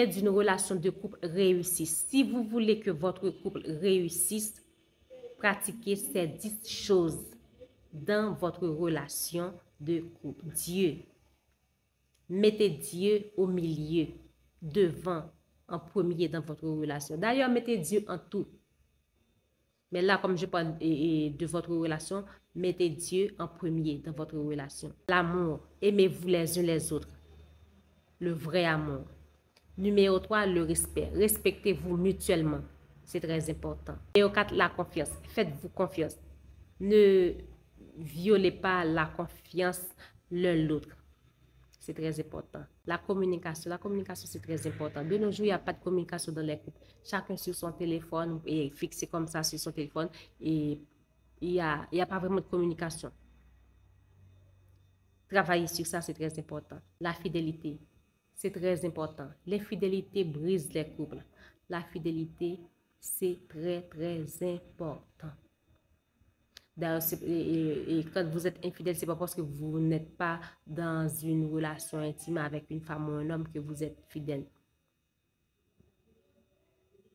secret d'une relation de couple réussisse. Si vous voulez que votre couple réussisse, pratiquez ces 10 choses dans votre relation de couple. Dieu. Mettez Dieu au milieu, devant, en premier dans votre relation. D'ailleurs, mettez Dieu en tout. Mais là, comme je parle de votre relation, mettez Dieu en premier dans votre relation. L'amour. Aimez-vous les uns les autres. Le vrai amour. Numéro 3, le respect. Respectez-vous mutuellement. C'est très important. Numéro 4, la confiance. Faites-vous confiance. Ne violez pas la confiance l'un l'autre. C'est très important. La communication, c'est très important. De nos jours, il n'y a pas de communication dans les couples. Chacun sur son téléphone et fixé comme ça sur son téléphone et il n'y a pas vraiment de communication. Travailler sur ça, c'est très important. La fidélité, c'est très important. L'infidélité brise les couples. La fidélité, c'est très, très important. Et quand vous êtes infidèle, ce n'est pas parce que vous n'êtes pas dans une relation intime avec une femme ou un homme que vous êtes fidèle.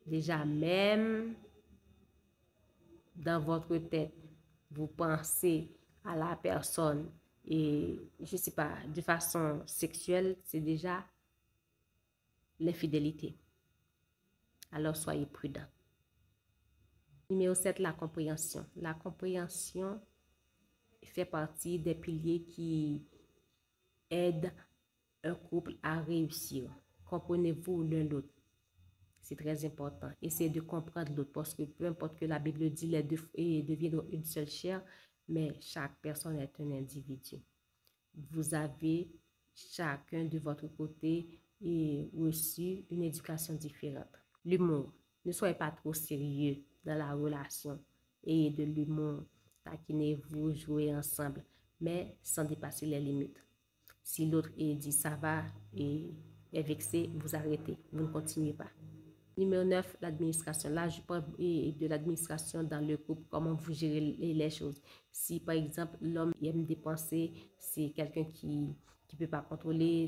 Déjà, même dans votre tête, vous pensez à la personne et, je ne sais pas, de façon sexuelle, c'est déjà l'infidélité. Alors, soyez prudents. Numéro 7, la compréhension. La compréhension fait partie des piliers qui aident un couple à réussir. Comprenez-vous l'un l'autre. C'est très important. Essayez de comprendre l'autre parce que peu importe que la Bible dit, les deux deviendront une seule chair, mais chaque personne est un individu. Vous avez chacun de votre côté et reçu une éducation différente. L'humour. Ne soyez pas trop sérieux dans la relation et de l'humour. Taquinez-vous, jouez ensemble, mais sans dépasser les limites. Si l'autre dit ça va et est vexé, vous arrêtez, vous ne continuez pas. Numéro 9, l'administration. Là, je parle de l'administration dans le couple, comment vous gérez les choses. Si, par exemple, l'homme aime dépenser, c'est quelqu'un qui ne peut pas contrôler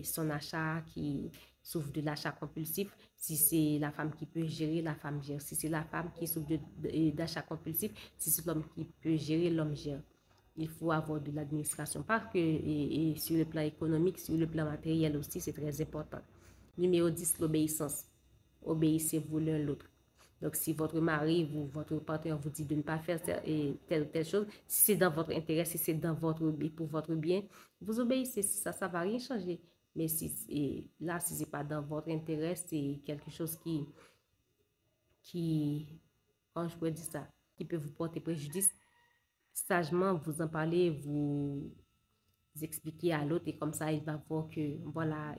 son achat, qui souffre de l'achat compulsif. Si c'est la femme qui peut gérer, la femme gère. Si c'est la femme qui souffre d'achat compulsif, si c'est l'homme qui peut gérer, l'homme gère. Il faut avoir de l'administration. Pas que sur le plan économique, sur le plan matériel aussi, c'est très important. Numéro 10, l'obéissance. Obéissez-vous l'un l'autre. Donc, si votre mari ou votre partenaire vous dit de ne pas faire telle ou telle chose, si c'est dans votre intérêt, si c'est pour votre bien, vous obéissez. Ça ne va rien changer. Mais si ce n'est pas dans votre intérêt, c'est quelque chose comment je pourrais dire ça, qui peut vous porter préjudice, sagement, vous en parlez, vous expliquez à l'autre et comme ça, il va voir que, voilà,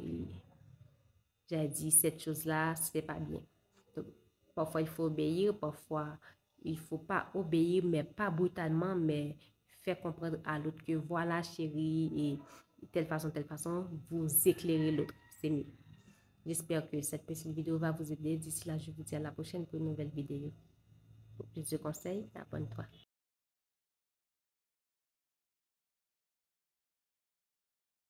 j'ai dit cette chose-là, c'était pas bien. Donc, parfois, il faut obéir, parfois, il ne faut pas obéir, mais pas brutalement, mais faire comprendre à l'autre que voilà, chérie, et telle façon, vous éclairez l'autre. C'est mieux. J'espère que cette petite vidéo va vous aider. D'ici là, je vous dis à la prochaine pour une nouvelle vidéo. Pour plus de conseils, abonne-toi.